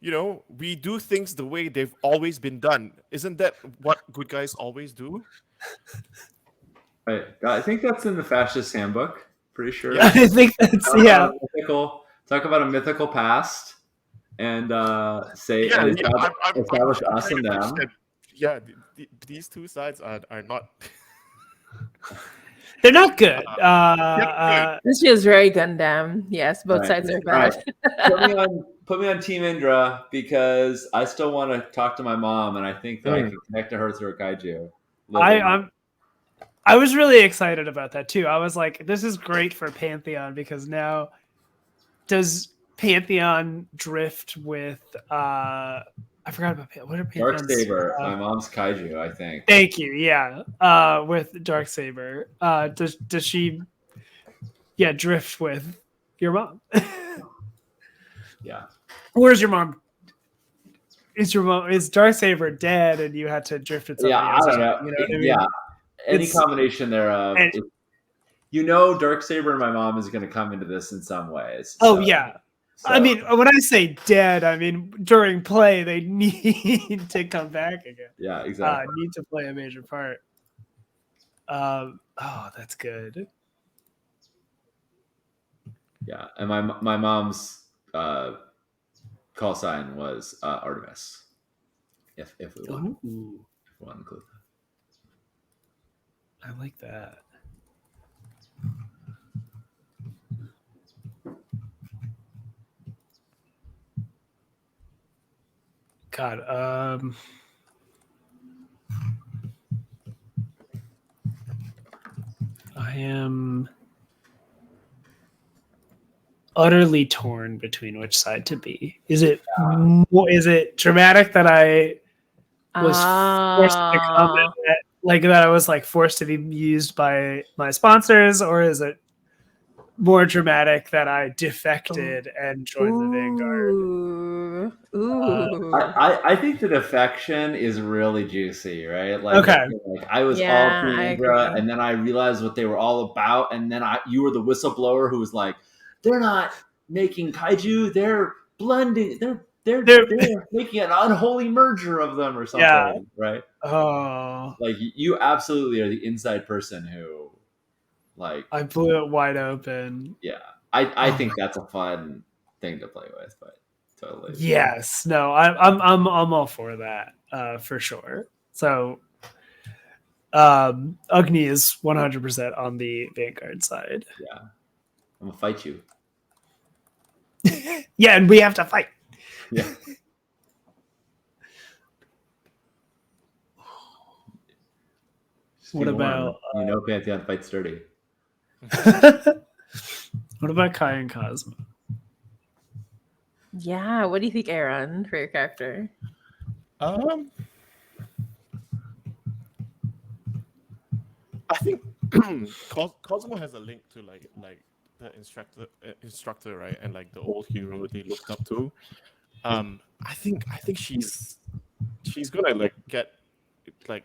We do things the way they've always been done. Isn't that what good guys always do? Right. I think that's in the fascist handbook. Pretty sure. Yeah. I think that's Talk about a mythical past, and say Yeah, and yeah. establish I'm us very and much them. that. Yeah, these two sides are not. they're not good. This feels very Gundam. Yes, both Right. sides are Right. bad. Put me on Team Indra because I still want to talk to my mom, and I think that I can connect to her through a kaiju. I was really excited about that too. I was like, this is great for Pantheon because now does Pantheon drift with I forgot about what are Dark Pantheon's Saber, my mom's kaiju, I think. Thank you. Yeah. With Darksaber. Does she drift with your mom? Yeah. Or is your mom is Darksaber dead and you had to drift with somebody Yeah, else? I don't know. You know what I mean? Yeah, any It's- combination thereof. and- Darksaber and my mom is going to come into this in some ways. Oh so- yeah. so- I mean, when I say dead, I mean during play they need to come back again. yeah, exactly. Need to play a major part. That's good. Yeah, and my mom's call sign was Artemis. If we want to include I like that. God, I am utterly torn between which side to be. Is it dramatic that I was forced to comment that I was like forced to be used by my sponsors, or is it more dramatic that I defected and joined the Vanguard? I think the defection is really juicy, right? Okay. Like I was all Yeah, Team I Indra, agree. and then I realized what they were all about, and then you were the whistleblower who was like, "They're not making kaiju; they're blending. They're making an unholy merger of them, or something." Yeah. Right? Oh, Like you absolutely are the inside person who, like, I blew it wide open. yeah. I think that's a fun thing to play with, but totally. Yes, no, I'm all for that, for sure. So, Agni is 100% on the Vanguard side. Yeah, I'm gonna fight you. Yeah, and we have to fight. Yeah. What about Pantheon fights dirty? what about Kai and Cosmo? Yeah, what do you think, Aaron, for your character? I think Cosmo has a link to like the instructor, right, and like the old hero they looked up to. I think she's gonna like get like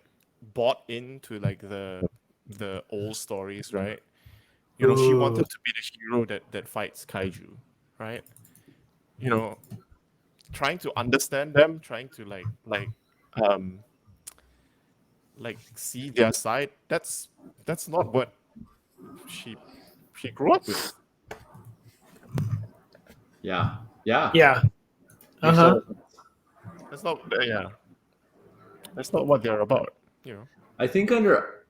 bought into like the old stories, right? She wanted to be the hero that fights kaiju, right? Trying to understand them, trying to like see their side. That's not what she grew up with. Yeah. That's not That's not what they're about. I think under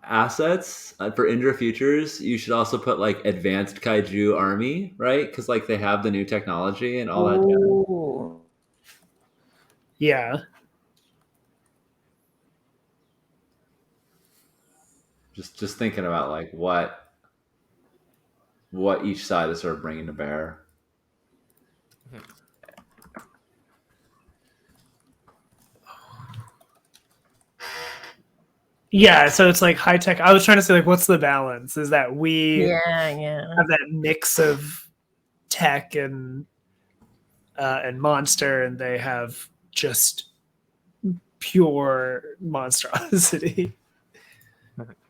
assets for Indra Futures, you should also put like advanced kaiju army, right? Because like they have the new technology and all that. Ooh. Yeah. Just thinking about like what what each side is sort of bringing to bear. Yeah, so it's like high tech. I was trying to say, like, what's the balance? Is that we Yeah. have that mix of tech and monster, and they have just pure monstrosity.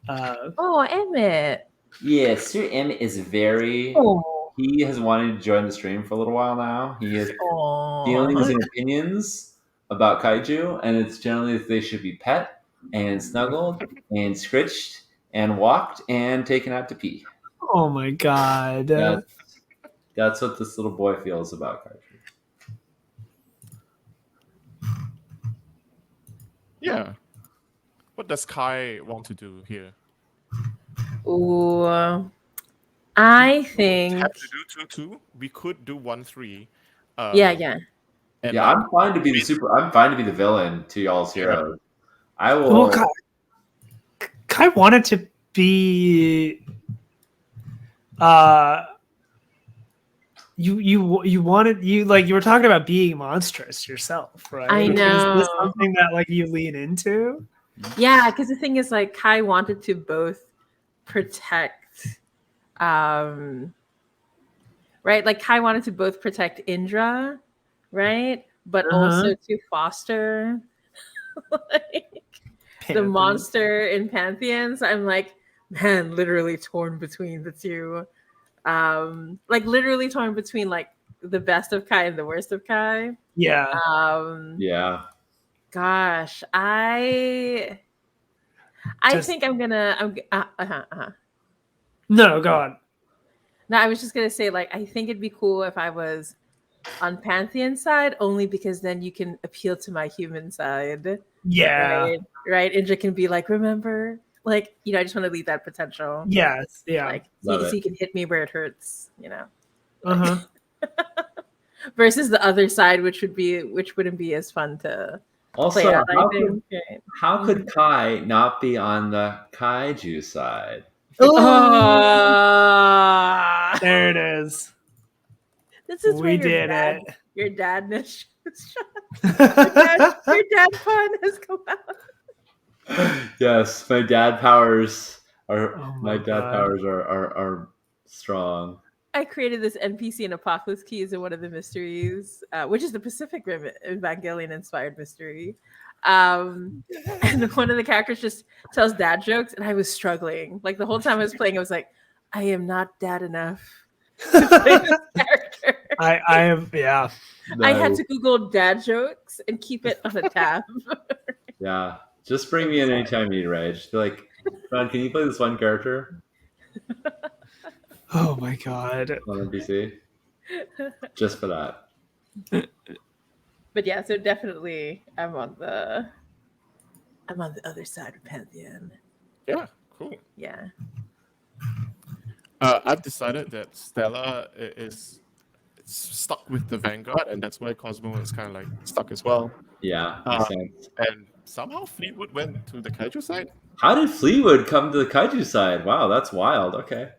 Oh, Emmett. Yeah, Sir Emmett is very. Oh. He has wanted to join the stream for a little while now. He has feelings and opinions about kaiju, and it's generally that they should be pet and snuggled and scritched and walked and taken out to pee. Oh my god. That's what this little boy feels about kaiju. Yeah. What does Kai want to do here? Ooh. I think. Have to do 2-2. We could do 1-3. Yeah. And Yeah, I'm fine to be the I'm fine to be the villain to y'all's heroes. I will. Well, Kai wanted to be. You wanted you were talking about being monstrous yourself, right? I know. Is this something that like you lean into? Yeah, because the thing is, like, Kai wanted to both protect, right? Like, Kai wanted to both protect Indra, right? But also to foster like the monster in Pantheons. I'm like, man, literally torn between the two. Like literally torn between like the best of Kai and the worst of Kai. Yeah. Yeah. Gosh, I think I'm gonna. No, go on. No, I was just gonna say, like, I think it'd be cool if I was on Pantheon side, only because then you can appeal to my human side. Yeah. Right. Indra can be like, remember, like, I just want to leave that potential. Yes. Yeah. Like, so you can hit me where it hurts, versus the other side, which wouldn't be as fun to also play out, how could Kai not be on the kaiju side? There it is. This is we did it. Your dadness. your dad pun has come out. Yes, my dad powers are God. are strong. I created this NPC in Apocalypse Keys in one of the mysteries, which is the Pacific Rim Evangelion inspired mystery. And one of the characters just tells dad jokes, and I was struggling. Like the whole time I was playing, I was like, I am not dad enough to play this character. I am, yeah. I had to Google dad jokes and keep it on a tab. Yeah. Just bring me in anytime you need Rage. Be like, Ron, can you play this one character? Oh my god. On NPC? Just for that. But yeah, so definitely I'm on the other side of Pantheon. Yeah, cool. Yeah. I've decided that Stella is stuck with the Vanguard, and that's why Cosmo is kind of like stuck as well. Yeah, makes sense. And somehow Fleetwood went to the kaiju side. How did Fleetwood come to the kaiju side? Wow, that's wild. Okay,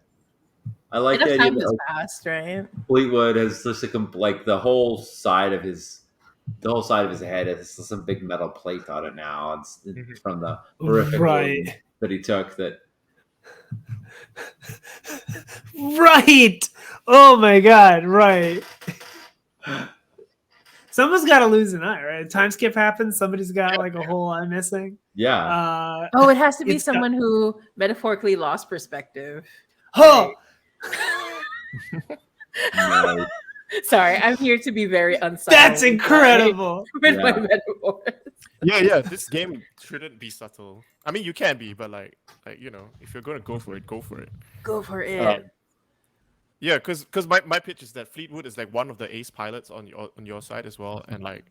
I like the idea time that has passed, right? Fleetwood has just like the whole side of his head has some big metal plate on it now. It's from the horrific wound that he took. That right. Oh my god. Right. Someone's got to lose an eye, right? Time skip happens. Somebody's got like a whole eye missing. Yeah. It has to be someone who metaphorically lost perspective. Oh. No. Sorry, I'm here to be very unsubtle. That's incredible. With my metaphors. Yeah. This game shouldn't be subtle. I mean, you can be, but like if you're gonna go for it, go for it. Go for it. Yeah, because my pitch is that Fleetwood is like one of the ace pilots on your side as well, and like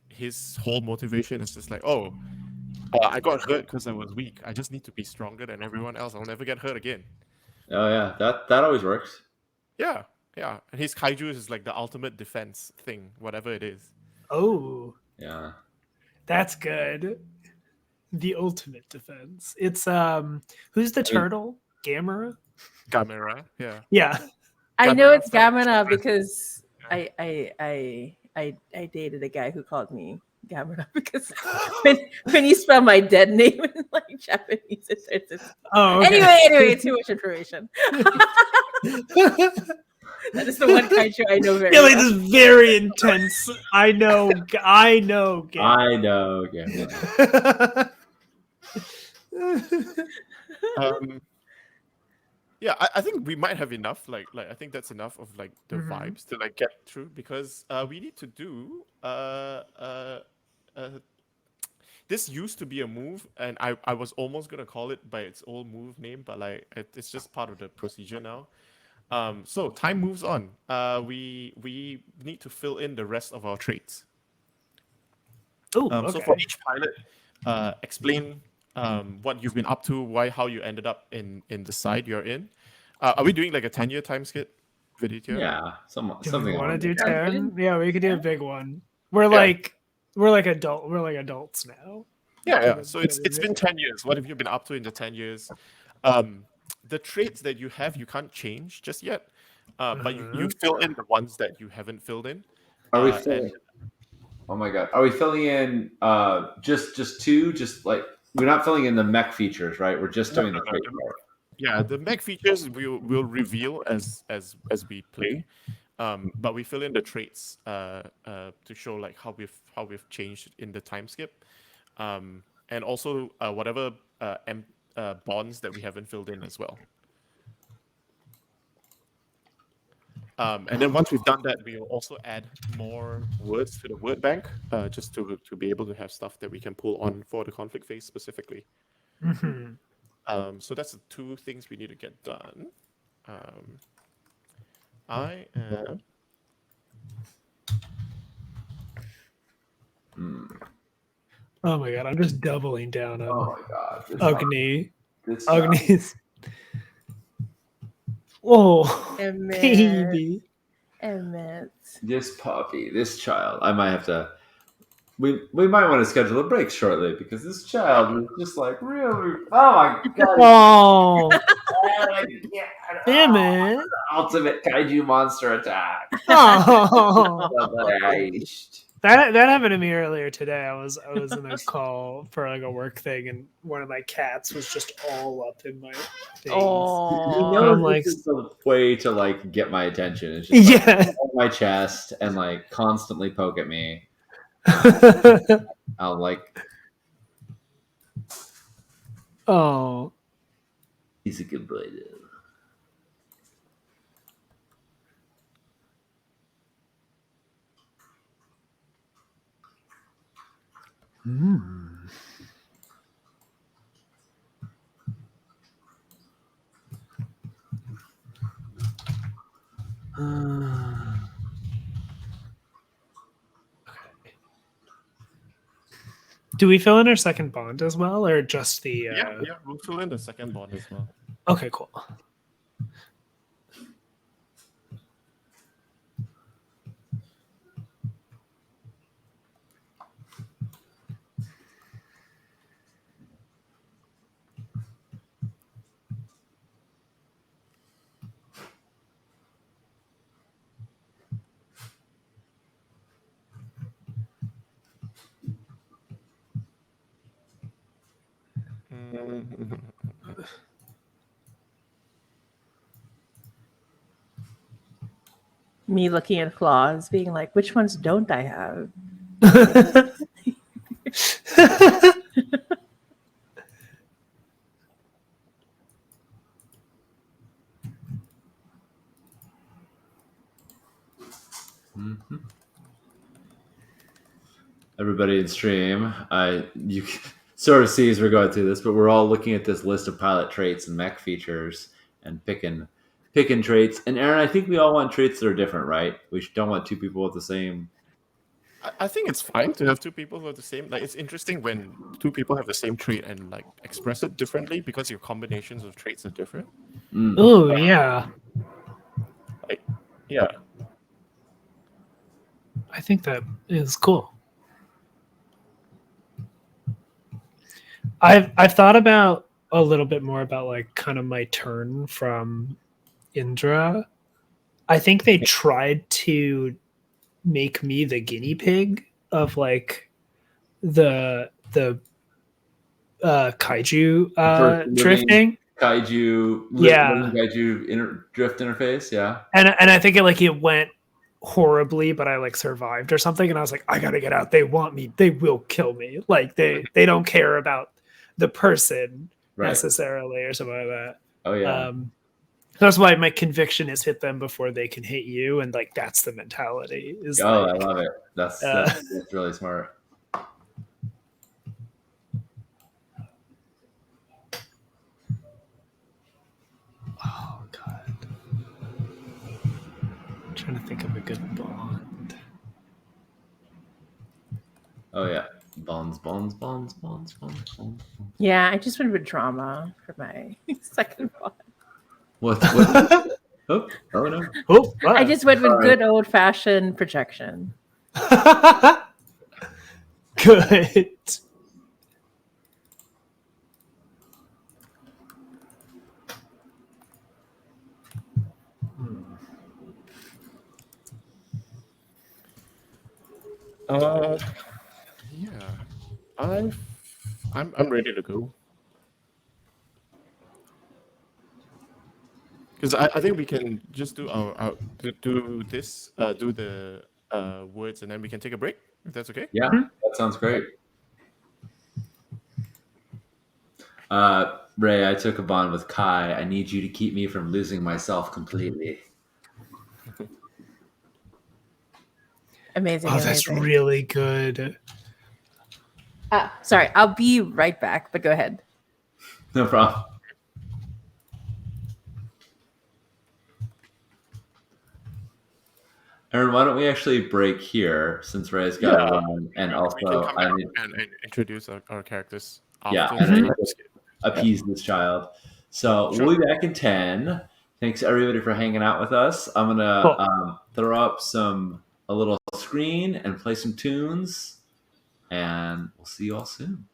his whole motivation is just like, I got hurt because I was weak. I just need to be stronger than everyone else. I'll never get hurt again. Oh yeah, that always works. Yeah. And his kaiju is like the ultimate defense thing, whatever it is. Oh. Yeah. That's good. The ultimate defense. It's who's the turtle? Gamera? Gamera, yeah. Yeah. I know Gamera it's felt Gamera because Yeah. I dated a guy who called me Gamera because when you spell my dead name in like Japanese, it turns into. Oh, okay. Anyway, too much information. That is the one kaiju I know very Yeah, like well. this very intense. I know. Game. I know. Yeah. Yeah, I think we might have enough. Like I think that's enough of like the Mhm. vibes to like get through because we need to do this used to be a move and I was almost gonna call it by its old move name, but like it's just part of the procedure now. So time moves on. We need to fill in the rest of our traits. Oh, So for okay. each pilot, explain what you've been up to, how you ended up in the side you're in. Are we doing like a 10-year time skip video? Yeah. Do we Something want to along do those lines. 10? Yeah, we could do a big one. We're Yeah. like adults now. Yeah. So it's been 10 years. What have you been up to in the 10 years? The traits that you have, you can't change just yet. But you fill in the ones that you haven't filled in. Are we And filling? Oh my god! Are we filling in just two? Just like we're not filling in the mech features, right? We're just doing the trait part. yeah, the mech features will reveal as we play. But we fill in the traits to show like how we've changed in the time skip, and also whatever bonds that we haven't filled in as well. And then once we've done that, we'll also add more words to the word bank, just to be able to have stuff that we can pull on for the conflict phase specifically. So that's the two things we need to get done. I am. Oh my god, I'm just doubling down on Oh my god! Agni. This Agni's. Oh, Emmett. baby. Emmett. This puppy, this child. I might have to. We might want to schedule a break shortly because this child is just like really. Oh my god! Oh, damn it. Ultimate kaiju monster attack. Oh. Christ. That happened to me earlier today. I was in a call for like a work thing, and one of my cats was just all up in my face. You Oh, know, I'm like- this is the way to like get my attention. It's just like, Yeah. on my chest and like constantly poke at me. I'll like. Oh. He's a good boy, though. Do we fill in our second bond as well, or just the? Yeah, we'll fill in the second bond as well. Okay, cool. me looking at flaws, being like, which ones don't I have? Everybody in stream, you can sort of see as we're going through this, but we're all looking at this list of pilot traits and mech features and picking traits. And Aaron, I think we all want traits that are different, right? We don't want two people with the same. I think it's fine to have two people who have the same. Like, it's interesting when two people have the same trait and like express it differently because your combinations of traits are different. Oh yeah. Like, yeah. I think that is cool. I've thought about a little bit more about like kind of my turn from Indra. I think they tried to make me the guinea pig of like the kaiju First living drifting. living Yeah, kaiju drift interface. Yeah. and I think it went horribly, but I like survived or something, and I was like, I gotta get out. They want me. They will kill me. Like they don't care about the person Right. necessarily or something like that. Oh yeah. That's why my conviction is hit them before they can hit you, and like that's the mentality. Is Oh, like, I love it. That's really smart. oh god, I'm trying to think of a good bond. Oh yeah. Bonds. Yeah, I just went with drama for my second one. What? Oh no. Oh, wow. I just went with All right. good old fashioned projection. Good. Yeah, I'm ready to go. Because I think we can just do do this, do the words, and then we can take a break, if that's okay. Yeah, that sounds great. Ray, I took a bond with Kai. I need you to keep me from losing myself completely. Amazing. Oh, that's amazing. really good. Sorry, I'll be right back, but go ahead. No problem. Aaron, why don't we actually break here since Ray's got to run, and we can also come I back need and introduce our characters yeah, after and I need the to appease this child. So Sure. we'll be back in 10. Thanks everybody for hanging out with us. I'm gonna throw up a little screen and play some tunes, and we'll see you all soon.